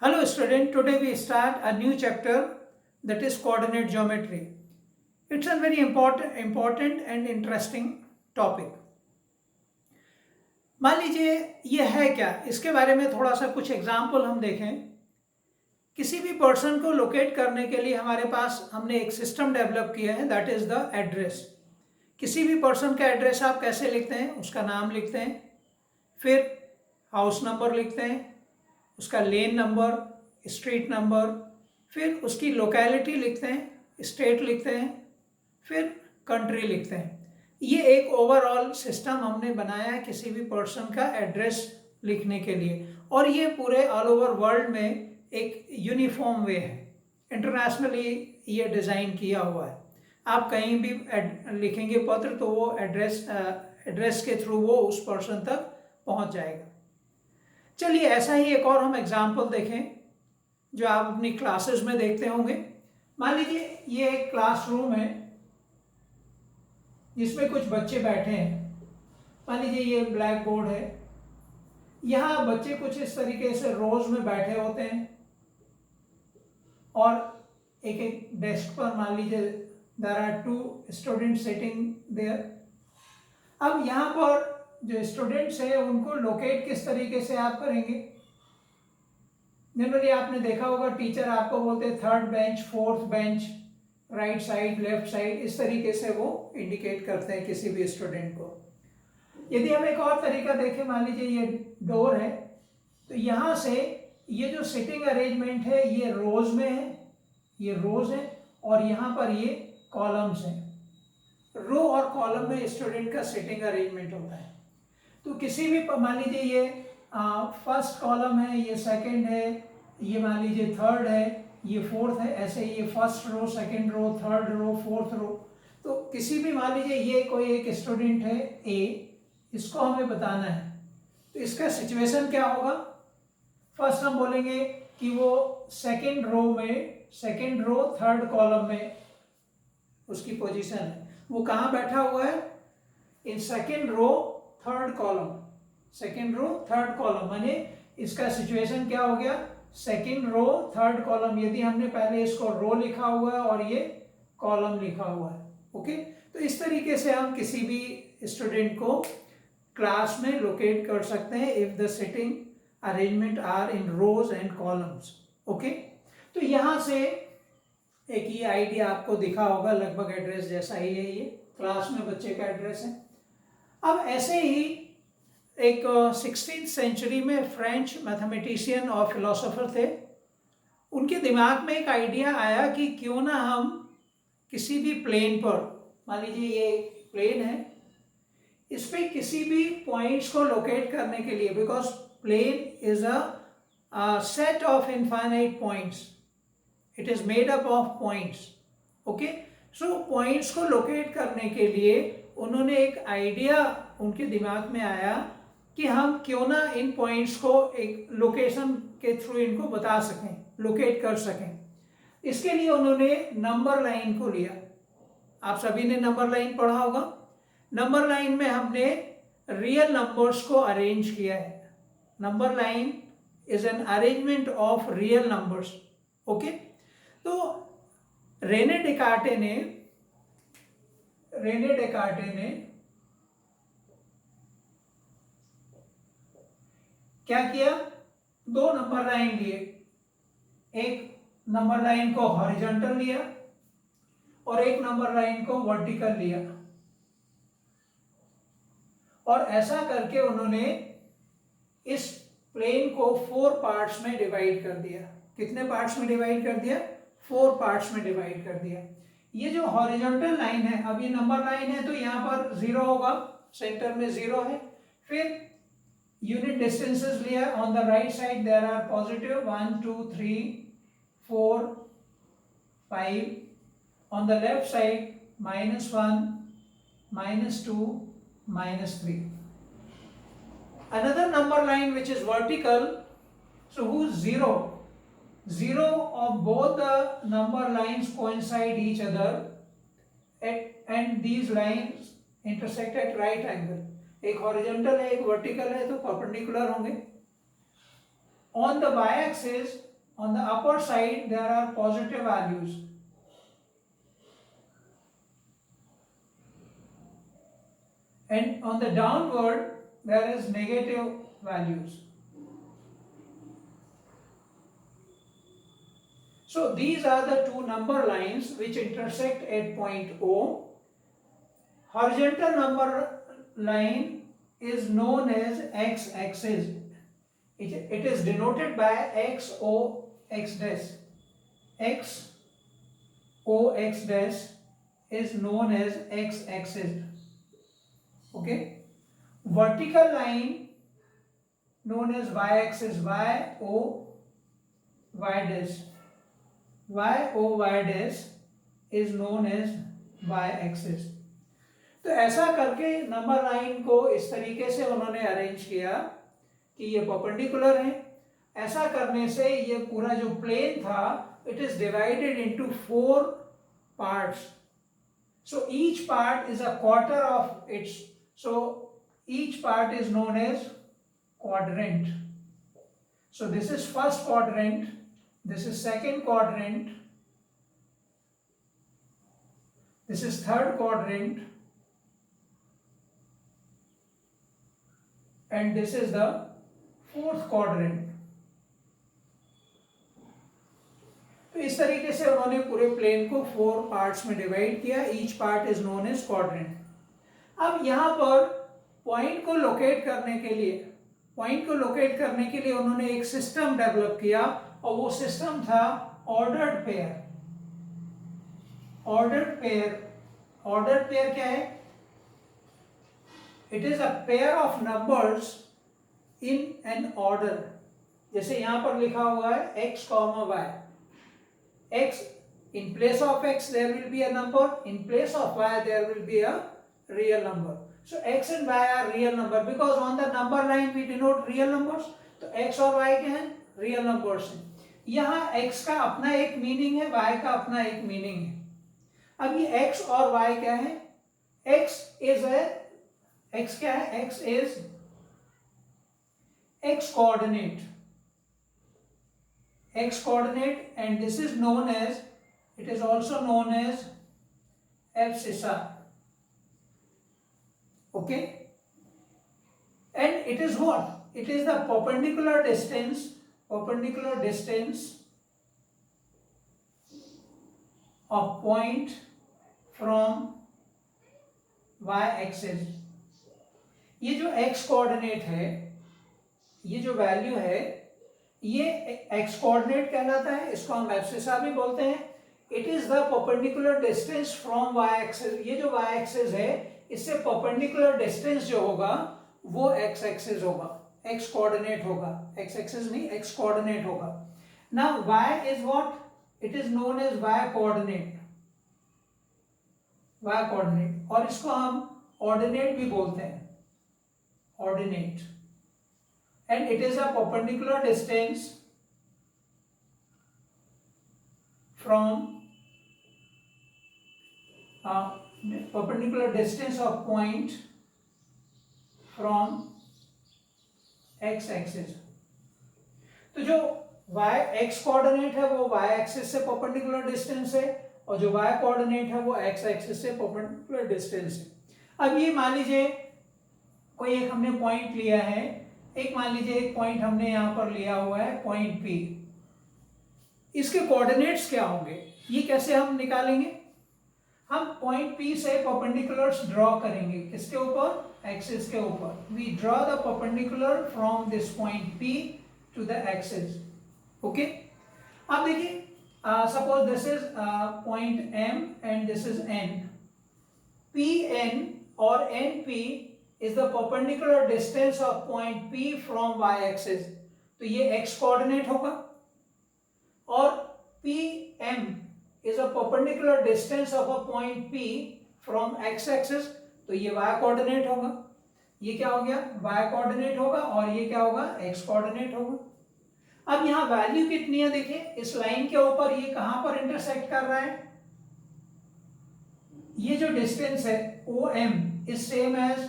Hello student, today we start a new chapter that is coordinate geometry. It's a very important and interesting topic. मान लीजिए ये है क्या, इसके बारे में थोड़ा सा कुछ एग्जाम्पल हम देखें। किसी भी पर्सन को लोकेट करने के लिए हमारे पास हमने एक सिस्टम डेवलप किया है, दैट इज द एड्रेस। किसी भी पर्सन का एड्रेस आप कैसे लिखते हैं? उसका नाम लिखते हैं, फिर हाउस नंबर लिखते हैं, उसका लेन नंबर, स्ट्रीट नंबर, फिर उसकी लोकेलिटी लिखते हैं, स्टेट लिखते हैं, फिर कंट्री लिखते हैं। ये एक ओवरऑल सिस्टम हमने बनाया है किसी भी पर्सन का एड्रेस लिखने के लिए, और ये पूरे ऑल ओवर वर्ल्ड में एक यूनिफॉर्म वे है। इंटरनेशनली ये डिज़ाइन किया हुआ है। आप कहीं भी लिखेंगे पत्र तो वो एड्रेस के थ्रू वो उस पर्सन तक पहुंच जाएगा। चलिए ऐसा ही एक और हम एग्जाम्पल देखें जो आप अपनी क्लासेस में देखते होंगे। मान लीजिए ये एक क्लासरूम है जिसमें कुछ बच्चे बैठे हैं। मान लीजिए ये ब्लैक बोर्ड है, यहाँ बच्चे कुछ इस तरीके से रोज में बैठे होते हैं और एक एक डेस्क पर मान लीजिए there are 2 student sitting there. अब यहाँ पर जो स्टूडेंट्स हैं उनको लोकेट किस तरीके से आप करेंगे? जनरली आपने देखा होगा टीचर आपको बोलते हैं 3rd bench, 4th bench, right side, left side, इस तरीके से वो इंडिकेट करते हैं किसी भी स्टूडेंट को। यदि हम एक और तरीका देखें, मान लीजिए ये डोर है, तो यहाँ से ये जो सिटिंग अरेंजमेंट है ये रोज में है, ये रोज है, और यहाँ पर ये कॉलम्स हैं। रो और कॉलम में स्टूडेंट का सिटिंग अरेंजमेंट होता है। तो किसी भी मान लीजिए ये फर्स्ट कॉलम है, ये सेकंड है, ये मान लीजिए थर्ड है, ये फोर्थ है, ऐसे ये first row, second row, third row, fourth row. तो किसी भी मान लीजिए ये कोई एक स्टूडेंट है ए, इसको हमें बताना है, तो इसका सिचुएशन क्या होगा? फर्स्ट हम बोलेंगे कि वो सेकंड रो में, सेकंड रो थर्ड कॉलम में उसकी पोजीशन है। वो कहाँ बैठा हुआ है? In second row third column, second row third column, माने इसका सिचुएशन क्या हो गया? Second row third column. यदि हमने पहले इसको रो लिखा हुआ है और ये कॉलम लिखा हुआ है, ओके। तो इस तरीके से हम किसी भी स्टूडेंट को क्लास में लोकेट कर सकते हैं if the sitting arrangement are in rows and columns, okay. तो यहां से एक ये आइडिया आपको दिखा होगा, लगभग एड्रेस जैसा ही है, ये क्लास में बच्चे का एड्रेस है। अब ऐसे ही एक 16th सेंचुरी में फ्रेंच मैथमेटिशियन और फिलोसोफर थे। उनके दिमाग में एक आइडिया आया कि क्यों ना हम किसी भी प्लेन पर, मान लीजिए ये प्लेन है, इस पे किसी भी पॉइंट्स को लोकेट करने के लिए, because plane is a set of infinite points, it is made up of points, okay. So points को लोकेट करने के लिए उन्होंने एक आइडिया, उनके दिमाग में आया कि हम क्यों ना इन पॉइंट्स को एक लोकेशन के थ्रू इनको बता सकें, लोकेट कर सकें। इसके लिए उन्होंने नंबर लाइन को लिया। आप सभी ने नंबर लाइन पढ़ा होगा। नंबर लाइन में हमने रियल नंबर्स को अरेंज किया है। Number line is an arrangement of real numbers, okay. तो रेने डेकार्टे ने क्या किया? 2 नंबर लाइन लिए। एक नंबर लाइन को हॉरिजॉन्टल लिया और एक नंबर लाइन को वर्टिकल लिया, और ऐसा करके उन्होंने इस प्लेन को 4 पार्ट्स में डिवाइड कर दिया। कितने पार्ट्स में डिवाइड कर दिया? 4 पार्ट्स में डिवाइड कर दिया। ये जो हॉरिजॉन्टल लाइन है, अब ये नंबर लाइन है तो यहाँ पर 0 होगा, सेंटर में 0 है। फिर यूनिट डिस्टेंसेस लिया। On the right side there are positive 1 2 3 4 5, on the left side -1 -2 -3. Another number line which is vertical, so whose 0 of both the number lines coincide each other and these lines intersect at right angle. एक horizontal है, एक vertical है, तो perpendicular होंगे। On the y-axis, on the upper side, there are positive values. And on the downward, there is negative values. So these are the two number lines which intersect at point O. Horizontal number line is known as x-axis. It is denoted by XO x dash. XO x dash is known as x-axis. Okay. Vertical line known as y-axis, YO y dash. YO y dash is known as y-axis. तो ऐसा करके number line को इस तरीके से उन्होंने arrange किया कि ये परपेंडिकुलर है. ऐसा करने से ये पूरा जो प्लेन था, it is divided into 4 parts. So each part is a quarter of its. So each part is known as quadrant. So this is first quadrant, this is second quadrant, this is third quadrant, and this is the fourth quadrant. तो इस तरीके से उन्होंने पूरे plane को 4 parts में divide किया. Each part is known as quadrant. अब यहाँ पर पॉइंट को लोकेट करने के लिए उन्होंने एक सिस्टम डेवलप किया, और वो सिस्टम था ऑर्डर्ड पेयर. ऑर्डर्ड पेयर क्या है? It is a pair of numbers in an order. जैसे यहां पर लिखा हुआ है x, y. X, in place of x there will be a number, in place of y there will be a real number. So x and y are real number because on the number line we denote real numbers. तो x और y क्या हैं? Real numbers हैं. यहाँ x का अपना एक meaning है, y का अपना एक मीनिंग है. अब ये x और y क्या है? x क्या है? x is x coordinate, and this is known as, it is also known as abscissa. Okay, and it is what? It is the perpendicular distance of point from y-axis. ये जो x coordinate है, ये जो value है, ये x coordinate कहलाता है. इसको हम एब्सिसा भी बोलते हैं. It is the perpendicular distance from y axis. ये जो y एक्सिस है, इससे परपेंडिकुलर डिस्टेंस जो होगा वो x एक्सिस होगा, x कोऑर्डिनेट होगा. x एक्सिस नहीं, x कोऑर्डिनेट होगा. Now y is what? It is known as y coordinate. और इसको हम ऑर्डिनेट भी बोलते हैं, ordinate, and it is a perpendicular distance from of point from x axis. तो जो x कोऑर्डिनेट है वो y एक्सिस से परपेंडिकुलर डिस्टेंस है, और जो y कोऑर्डिनेट है वो x एक्सिस से परपेंडिकुलर डिस्टेंस है. अब ये मान लीजिए कोई एक हमने पॉइंट लिया है, मान लीजिए एक पॉइंट हमने यहां पर लिया हुआ है, पॉइंट P. इसके कोऑर्डिनेट्स क्या होंगे, ये कैसे हम निकालेंगे? हम पॉइंट P से परपेंडिकुलर्स ड्रॉ करेंगे. किसके ऊपर? एक्सिस के ऊपर. We draw the perpendicular from this point P to the axis. Okay, अब देखिए, suppose this is point M and this is N. PN और NP is the perpendicular distance of point P from y-axis. तो ये x coordinate होगा, और PM is a perpendicular distance of a point P from x-axis. तो ये y coordinate होगा. ये क्या हो गया? y coordinate होगा, और ये क्या होगा? x coordinate होगा. अब यहाँ वैल्यू कितनी है देखिए, इस लाइन के ऊपर ये कहां पर इंटरसेक्ट कर रहा है? ये जो डिस्टेंस है OM is same as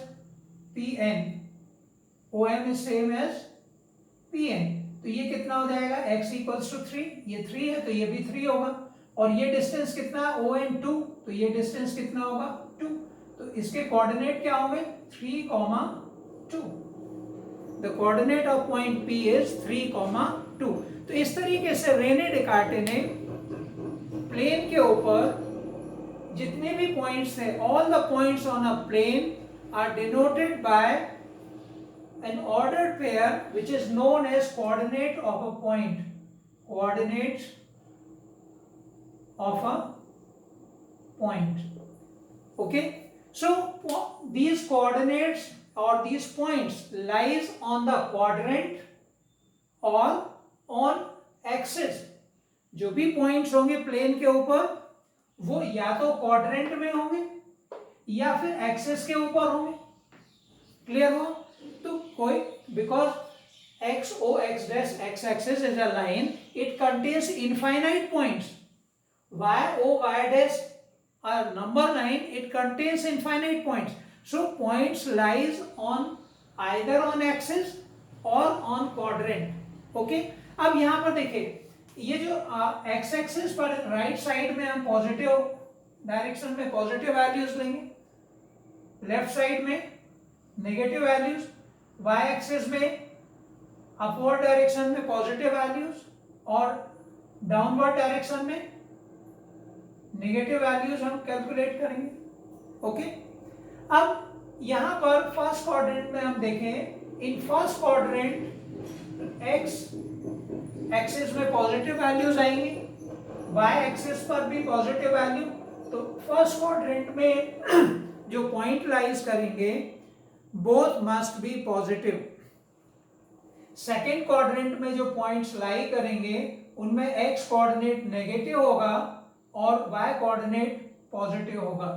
PN. OM is same as PN. तो ये कितना हो जाएगा, x इक्वल्स टू 3, ये 3 है तो ये भी 3 होगा, और ये डिस्टेंस कितना है ON 2, तो ये डिस्टेंस कितना होगा 2, तो इसके कोऑर्डिनेट क्या होंगे 3, 2। The coordinate of point P is 3, 2। तो इस तरीके से रेने डेकार्टे ने प्लेन के ऊपर जितने भी पॉइंट्स हैं, all the points on a plane are denoted by an ordered pair which is known as coordinate of a point, coordinates of a point. Okay, so these coordinates or these points lies on the quadrant or on axis. जो भी points होंगे plane के ऊपर वो या तो quadrant में होंगे या फिर एक्सिस के ऊपर होंगे। क्लियर हो? तो कोई, because x o x dash x axis is a line, it contains infinite points. y o y dash a number line, it contains infinite points. So points lies on either on axis or on quadrant. Okay, अब यहाँ पर देखिए, ये जो x axis पर right side में हम positive direction में पॉजिटिव वैल्यूज लेंगे, लेफ्ट साइड में नेगेटिव वैल्यूज, y एक्सिस में अपवर्ड डायरेक्शन में पॉजिटिव वैल्यूज और डाउनवर्ड डायरेक्शन में नेगेटिव वैल्यूज हम कैलकुलेट करेंगे। ओके, अब यहां पर फर्स्ट क्वाड्रेंट में हम देखें, in first quadrant x axis में पॉजिटिव वैल्यूज आएंगी, y एक्सिस पर भी पॉजिटिव वैल्यू, तो फर्स्ट क्वाड्रेंट में जो पॉइंट लाइज करेंगे both must be positive. Second quadrant में जो पॉइंट्स लाई करेंगे उनमें x कोऑर्डिनेट नेगेटिव होगा और y कोऑर्डिनेट पॉजिटिव होगा।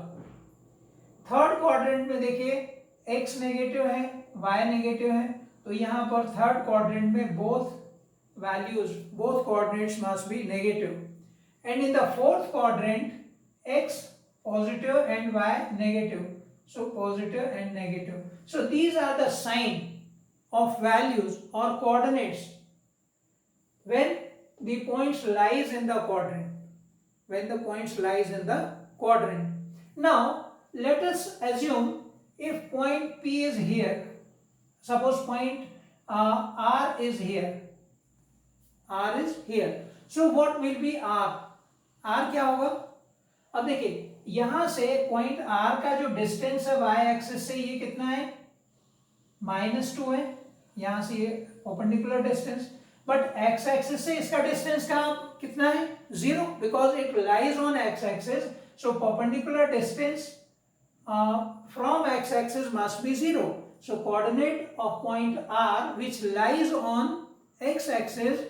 थर्ड क्वाड्रेंट में देखिए x नेगेटिव है, y नेगेटिव है, तो यहां पर थर्ड क्वाड्रेंट में both values, both coordinates must be negative, and in the fourth quadrant x positive and y negative, so positive and negative. So these are the sign of values or coordinates when the points lies in the quadrant, when the points lies in the quadrant. Now let us assume if point P is here, suppose point R is here, R is here, so what will be R? R क्या होगा? अब देखिए यहां से point R का जो distance है y axis से ये कितना है, -2 है, यहां से ये perpendicular distance, but x axis से इसका डिस्टेंस कितना है 0, because it lies on x axis, so perpendicular distance from x axis must be 0, so coordinate of point R which lies on x axis,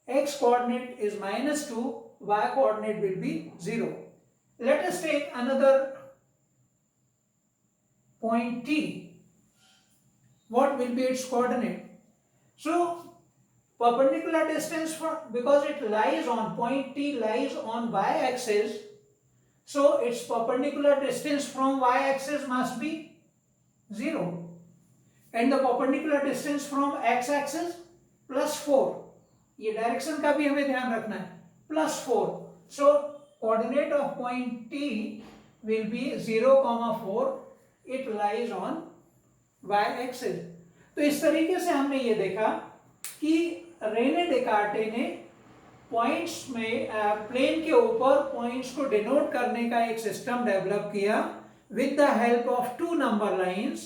x coordinate is -2, y coordinate will be 0. Let us take another point T. What will be its coordinate? So perpendicular distance for, because it lies on point T lies on y axis, so its perpendicular distance from y axis must be 0, and the perpendicular distance from x axis +4. ये direction का भी हमें ध्यान रखना है, +4. So coordinate of point T will be 0, 4. It lies on y axis. तो इस तरीके से हमने ये देखा कि रेने डेकार्टे ने पॉइंट्स में प्लेन के ऊपर पॉइंट्स को डिनोट करने का एक सिस्टम डेवलप किया with the help of two number lines.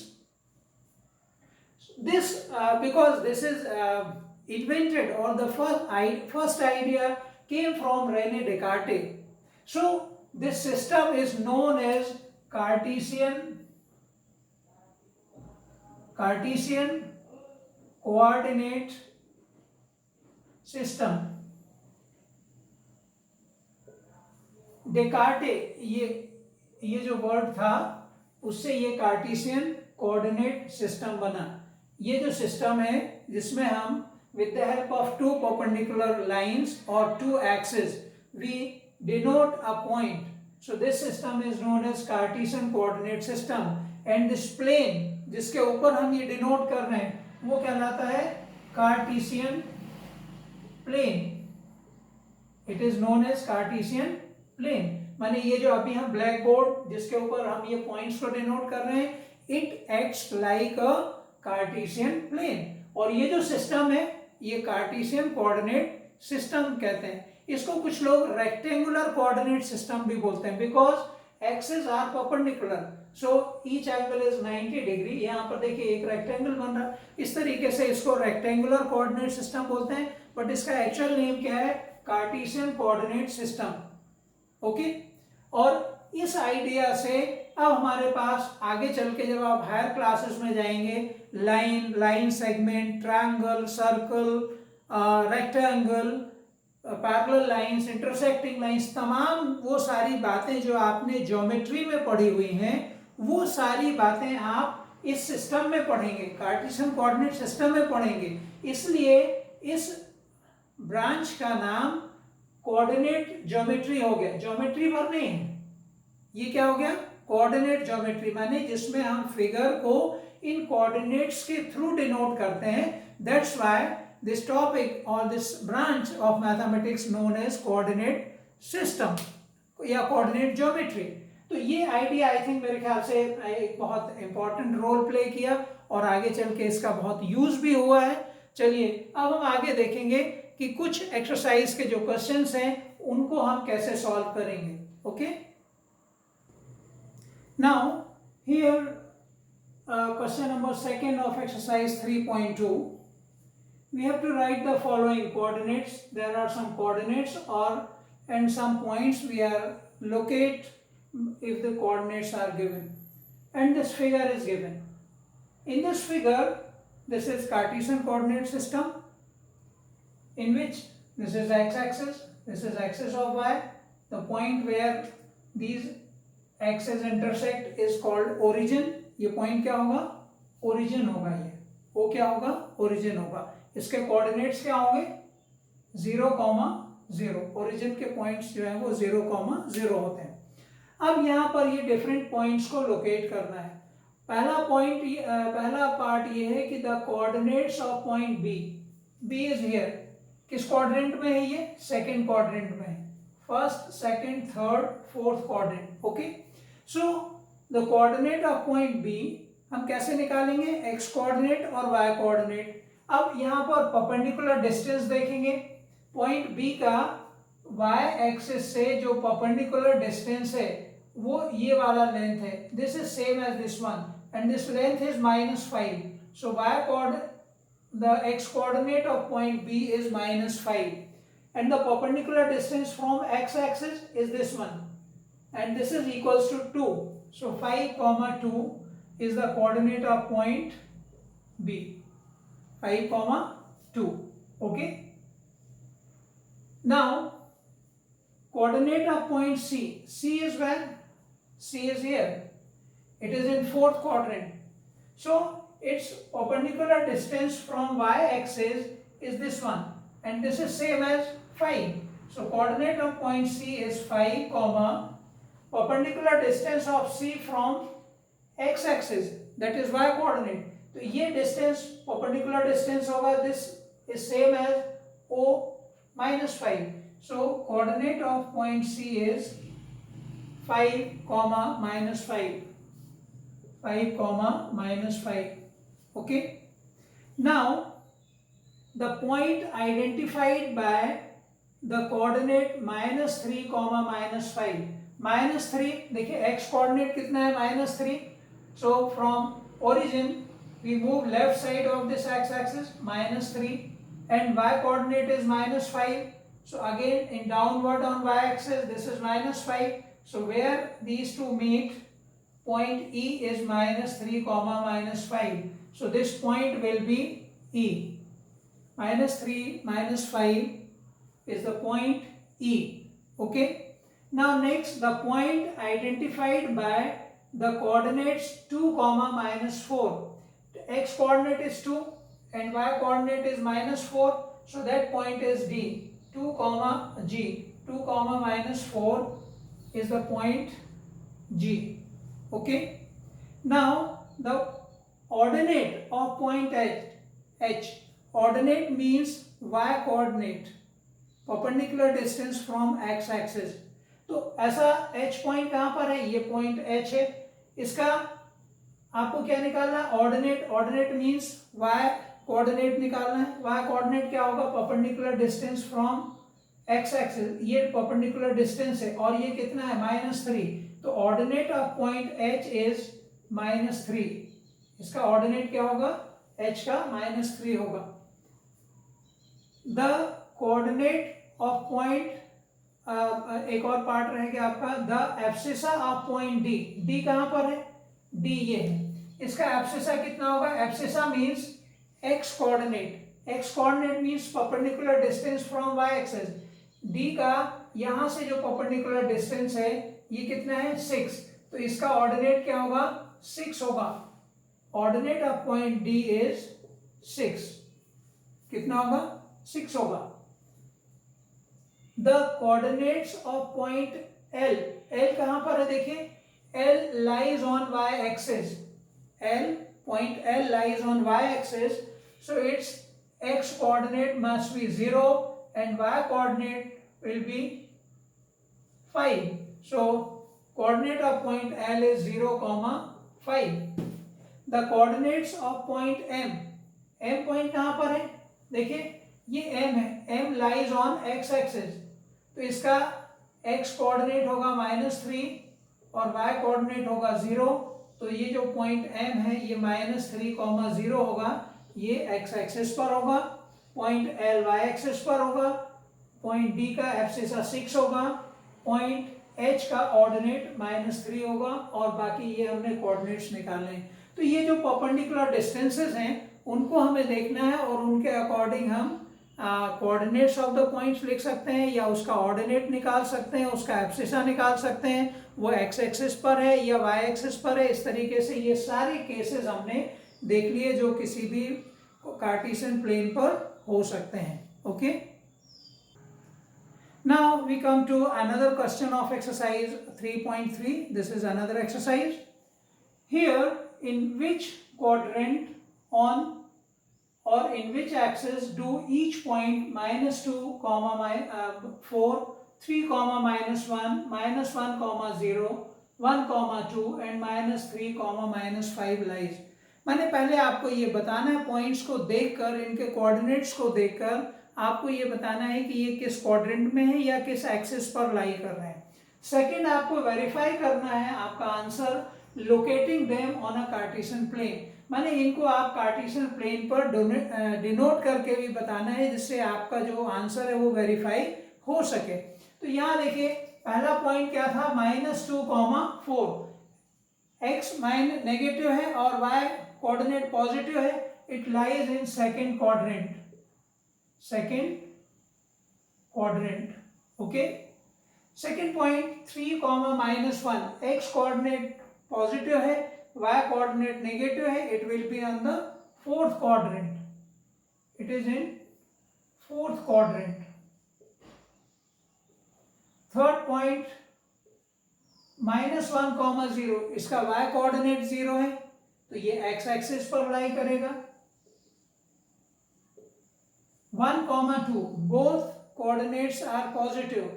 This because this is invented, or the first idea came from Rene Descartes. So this system is known as Cartesian coordinate system. Descartes ये जो word था उससे ये Cartesian coordinate system बना। ये जो system है जिसमें हम with the help of two perpendicular lines or two axes we denote a point. So this system is known as Cartesian coordinate system, and this plane जिसके ऊपर हम ये डिनोट कर रहे हैं वो कहलाता है Cartesian plane, it is known as Cartesian plane. माने ये जो अभी हम ब्लैक बोर्ड जिसके ऊपर हम ये पॉइंट्स को डिनोट कर रहे हैं, it acts like a Cartesian plane. और ये जो सिस्टम है ये कार्टेशियन कोऑर्डिनेट सिस्टम कहते हैं। इसको कुछ लोग रेक्टेंगुलर कोऑर्डिनेट सिस्टम भी बोलते हैं, because axes are perpendicular, so each angle is 90 degree. यहाँ पर देखिए एक रेक्टेंगल बन रहा है, इस तरीके से इसको रेक्टेंगुलर कोऑर्डिनेट सिस्टम बोलते हैं, बट इसका एक्चुअल नेम क्या है, कार्टेशियन कोऑर्डिनेट सिस्टम। ओके, और इस आइडिया से अब हमारे पास आगे चल के जब आप हायर क्लासेस में जाएंगे, line, line segment, triangle, circle, rectangle, parallel lines, intersecting lines, तमाम वो सारी बातें जो आपने ज्योमेट्री में पढ़ी हुई हैं, वो सारी बातें आप इस सिस्टम में पढ़ेंगे, कार्टेशियन कोऑर्डिनेट सिस्टम में पढ़ेंगे। इसलिए इस ब्रांच का नाम कोऑर्डिनेट ज्योमेट्री हो गया। ज्योमेट्री पर नहीं है, ये क्या हो गया, कोऑर्डिनेट ज्योमेट्री, माने जिसमें हम फिगर को इन कोऑर्डिनेट्स के थ्रू डिनोट करते हैं। दैट्स व्हाई दिस टॉपिक और this branch of mathematics known as coordinate system या कोऑर्डिनेट ज्योमेट्री। तो ये आइडिया आई थिंक मेरे ख्याल से एक बहुत इंपॉर्टेंट रोल प्ले किया और आगे चल के इसका बहुत यूज भी हुआ है। चलिए अब हम आगे देखेंगे कि कुछ एक्सरसाइज के जो क्वेश्चंस हैं उनको हम कैसे सॉल्व करेंगे। Okay, now here question number second of exercise 3.2, we have to write the following coordinates. There are some coordinates and some points we are locate if the coordinates are given, and this figure is given. In this figure, this is Cartesian coordinate system, in which this is x-axis, this is axis of y. The point where these axes intersect is called origin. ये point क्या होगा, origin होगा, ये वो क्या होगा, origin होगा। इसके कोऑर्डिनेट्स क्या होंगे, 0,0। ओरिजिन के पॉइंट्स जो हैं वो 0,0 होते हैं। अब यहाँ पर ये डिफरेंट पॉइंट्स को लोकेट करना है। पहला पार्ट ये है कि the coordinates of point B is here. किस क्वाड्रेंट में है ये, सेकंड क्वाड्रेंट में है, first, second, third, fourth quadrant. Okay, so the coordinate of point B हम कैसे निकालेंगे, एक्स कोऑर्डिनेट और वाई कोऑर्डिनेट। अब यहाँ पर परपेंडिकुलर डिस्टेंस देखेंगे, पॉइंट बी का y एक्सिस से जो परपेंडिकुलर डिस्टेंस है वो ये वाला लेंथ है, this is same as this one and this length is -5। So the x coordinate of point B is -5 and the perpendicular distance from x axis is this one and this is equals to 2. So 5,2 is the coordinate of point B. 5,2. Okay, now coordinate of point C is where, C is here, it is in fourth quadrant, so its perpendicular distance from y axis is this one and this is same as 5. So coordinate of point C is 5, perpendicular distance of C from x axis, that is y coordinate, तो ये distance perpendicular distance होगा, this is same as o -5. So coordinate of point C is 5, -5, 5, -5. Okay, now the point identified by the coordinate -3, -5. -3 देखिए x coordinate कितना है, -3. So from origin we move left side of this x-axis, -3, and y coordinate is -5. So again in downward on y-axis this is -5. So where these two meet, point E is -3, -5. So this point will be E. -3, -5 is the point E. Okay. Now next, the point identified by the coordinates 2, -4. X coordinate is 2 and y coordinate is -4. So that point is D. 2, G. 2, -4 is the point G. Okay. Now the ordinate of point H. Ordinate means y coordinate, perpendicular distance from x axis. तो ऐसा h point कहां पर है, ये point h है, इसका आपको क्या निकालना है, ordinate. Ordinate means y coordinate निकालना है। y कोऑर्डिनेट क्या होगा, perpendicular distance from x axis, ये परपेंडिकुलर डिस्टेंस है और ये कितना है, -3। तो ordinate of point h is -3। इसका ऑर्डिनेट क्या होगा, h का -3 होगा। द कोऑर्डिनेट ऑफ पॉइंट, एक और पार्ट रह गया आपका, the abscissa of point D. D कहां पर है, डी ये है, इसका एब्सिसा कितना होगा, abscissa means x coordinate. x coordinate means perpendicular distance from y axis. D का यहां से जो परपेंडिकुलर डिस्टेंस है ये कितना है, 6। तो इसका ऑर्डिनेट क्या होगा, 6 होगा। Ordinate of point D is 6। कितना होगा, 6 होगा। The coordinates of point L, L कहां पर है, देखिए L lies on y axis, L point L lies on y axis, so it's x coordinate must be 0 and y coordinate will be 5. So coordinate of point L is 0, 5. The coordinates of point M, M point कहां पर है, देखिए ये M है, M lies on x axis, तो इसका x coordinate होगा -3 और y कोऑर्डिनेट होगा 0। तो ये जो पॉइंट M है ये -3, 0 होगा, ये x एक्सिस पर होगा, पॉइंट L y एक्सिस पर होगा, पॉइंट D का एब्सिसा 6 होगा, पॉइंट H का ऑर्डिनेट -3 होगा और बाकी ये हमने कोऑर्डिनेट्स निकालने हैं। तो ये जो परपेंडिकुलर डिस्टेंसेस हैं उनको हमें देखना है और उनके अकॉर्डिंग हम कोऑर्डिनेट्स ऑफ द पॉइंट्स लिख सकते हैं या उसका ऑर्डिनेट निकाल सकते हैं, उसका एब्सिसा निकाल सकते हैं, वो x एक्सिस पर है या y एक्सिस पर है। इस तरीके से ये सारे केसेस हमने देख लिए जो किसी भी कार्टेशियन प्लेन पर हो सकते हैं। Okay, now we come to another question of exercise 3.3. This is another exercise. Here, in which quadrant on or in which axis do each point -2, 4, 3, -1, -1, 0, 1, 2 and -3, -5 lies? मैंने पहले आपको ये बताना है, पॉइंट्स को देखकर, इनके कोऑर्डिनेट्स को देखकर आपको ये बताना है कि ये किस क्वाड्रेंट में है या किस एक्सिस पर लाई कर रहे हैं। सेकंड, आपको वेरीफाई करना है आपका answer locating them on a Cartesian plane, माने इनको आप कार्टेशियन प्लेन पर डिनोट करके भी बताना है जिससे आपका जो आंसर है वो वेरीफाई हो सके। तो यहाँ देखिए पहला पॉइंट क्या था, -2, 4, x नेगेटिव है और y कोऑर्डिनेट पॉजिटिव है, it lies in second quadrant, second quadrant. Okay, second point 3, -1, x coordinate positive है, y कोऑर्डिनेट नेगेटिव है, it will be on the fourth quadrant, it is in fourth quadrant. Third point -1, 0, इसका y coordinate 0 है तो ये x axis पर लाई करेगा। 1, 2, both coordinates are positive,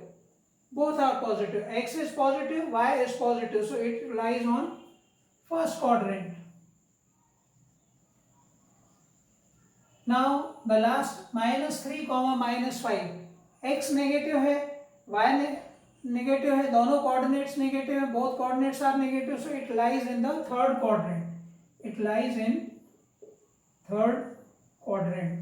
both are positive, x is positive, y is positive, so it lies on first quadrant. Now the last -3, -5, x negative है, y negative है, दोनों coordinates negative है, both coordinates are negative, so it lies in the third quadrant, it lies in third quadrant.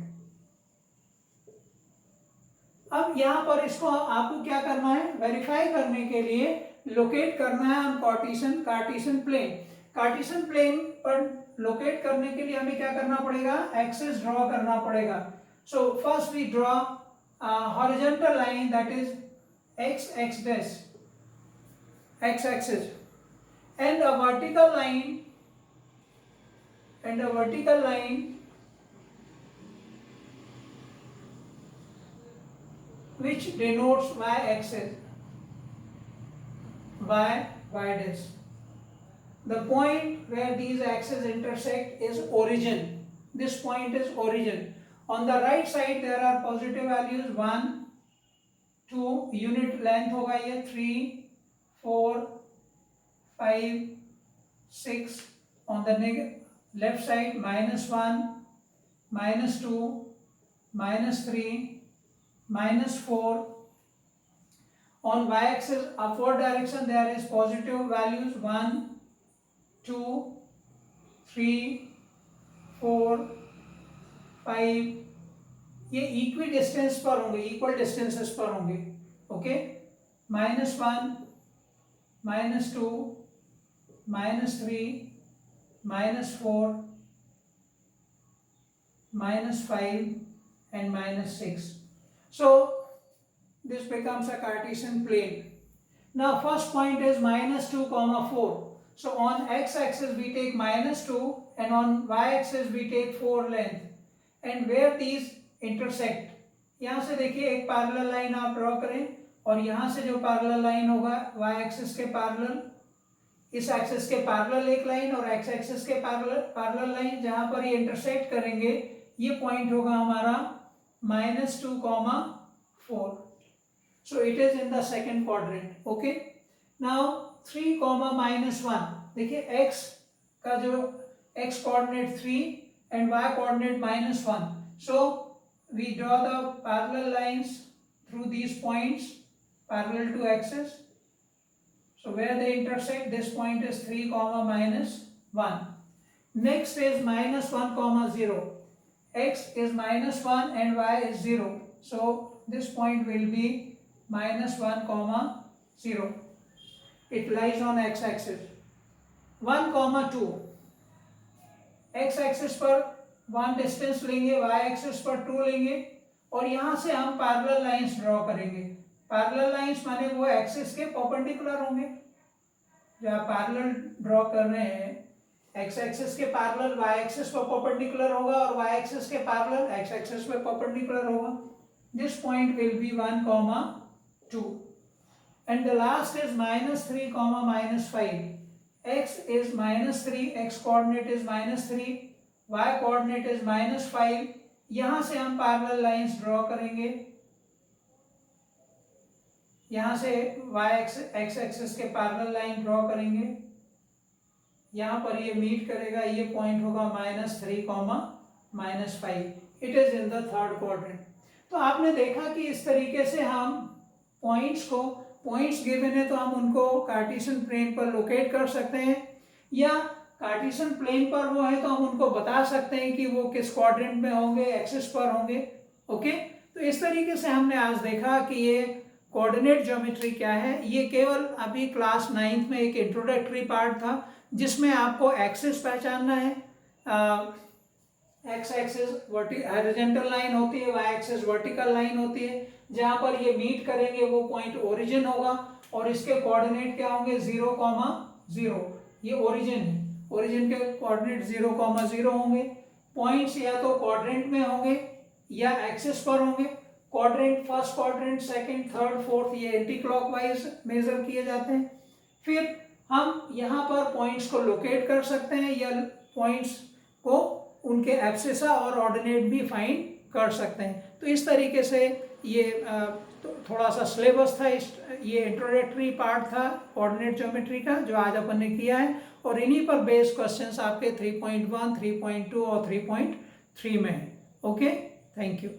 अब यहाँ पर इसको आपको क्या करना है, वेरीफाई करने के लिए लोकेट करना है हम कार्टेशियन प्लेन। कार्टेशियन प्लेन पर लोकेट करने के लिए हमें क्या करना पड़ेगा, एक्सिस ड्रॉ करना पड़ेगा। So first we draw horizontal line that is x dash, x axis, and a vertical line which denotes y axis, y dash. The point where these axes intersect is origin. This point is origin. On the right side there are positive values 1, 2, unit length होगा ये 3, 4, 5, 6. On the left side -1, -2, -3, -4. On y-axis upward direction there is positive values 1, 2, 3, 4, 5. ये equi distance पर होंगे, equal distances पर होंगे. Okay, -1, -2, -3, -4, -5 and -6. So this becomes a Cartesian plane. Now first point is -2, 4. So on x-axis we take -2 and on y-axis we take 4 length. And where these intersect, यहाँ से देखिए एक parallel line आप draw करें और यहाँ से जो पैरेलल लाइन होगा y-axis के पैरेलल, इस एक्सिस के पैरेलल एक लाइन और x-axis के पैरेलल लाइन, जहाँ पर ये इंटरसेक्ट करेंगे ये पॉइंट होगा हमारा -2, 4. So it is in the second quadrant. Okay. Now 3, -1. देखिए x का जो x coordinate 3 and y coordinate -1. So we draw the parallel lines through these points parallel to axis. So where they intersect, this point is 3, -1. Next is -1, 0. X is -1 and y is 0. So this point will be -1, 0. It lies on x-axis. 1, 2. x-axis पर 1 distance लेंगे, y-axis पर 2 लेंगे और यहाँ से हम parallel lines draw करेंगे. Parallel lines माने वो एक्सिस के परपेंडिकुलर होंगे. जो आप पैरेलल ड्रॉ कर रहे हैं, एक्स एक्सिस के पैरेलल वाई एक्सिस पर परपेंडिकुलर होगा और वाई एक्सिस के पैरेलल एक्स एक्सिस पर परपेंडिकुलर होगा. This point will be 1, 2. And the last is -3, -5. X is -3, x coordinate is -3, y coordinate is -5. यहाँ से हम पैरेलल लाइंस ड्रॉ करेंगे. यहाँ से x एक्सिस के पैरेलल लाइन ड्रॉ करेंगे. यहाँ पर ये मीट करेगा, ये पॉइंट होगा -3, -5. It is in the third quadrant. तो आपने देखा कि इस तरीके से हम पॉइंट्स गिवन है तो हम उनको कार्टेशियन प्लेन पर लोकेट कर सकते हैं, या कार्टेशियन प्लेन पर वो है तो हम उनको बता सकते हैं कि वो किस क्वाड्रेंट में होंगे, एक्सिस पर होंगे. ओके, तो इस तरीके से हमने आज देखा कि ये कोऑर्डिनेट ज्योमेट्री क्या है. ये केवल अभी क्लास 9th में एक इंट्रोडक्टरी पार्ट था जिसमें आपको एक्सिस पहचानना है. एक्स एक्सिस हॉरिजॉन्टल लाइन होती है, वाई एक्सिस वर्टिकल लाइन होती है. जहां पर ये मीट करेंगे वो पॉइंट ओरिजिन होगा और इसके कोऑर्डिनेट क्या होंगे 0, 0. ये ओरिजिन है, ओरिजिन के कोऑर्डिनेट 0, 0 होंगे. पॉइंट्स या तो क्वाड्रेंट में होंगे या एक्सिस पर होंगे. Quadrant, first quadrant, second, third, fourth, ये एंटी क्लॉकवाइज मेजर किए जाते हैं. फिर हम यहाँ पर पॉइंट्स को लोकेट कर सकते हैं या पॉइंट्स को उनके एब्सिसा और ऑर्डिनेट भी फाइंड कर सकते हैं. तो इस तरीके से ये थोड़ा सा सिलेबस था, ये इंट्रोडक्टरी पार्ट था कोऑर्डिनेट ज्योमेट्री का जो आज अपन ने किया है. और इन्हीं पर बेस्ड क्वेश्चंस आपके 3.1, 3.2 और 3.3 में है. Okay, thank you.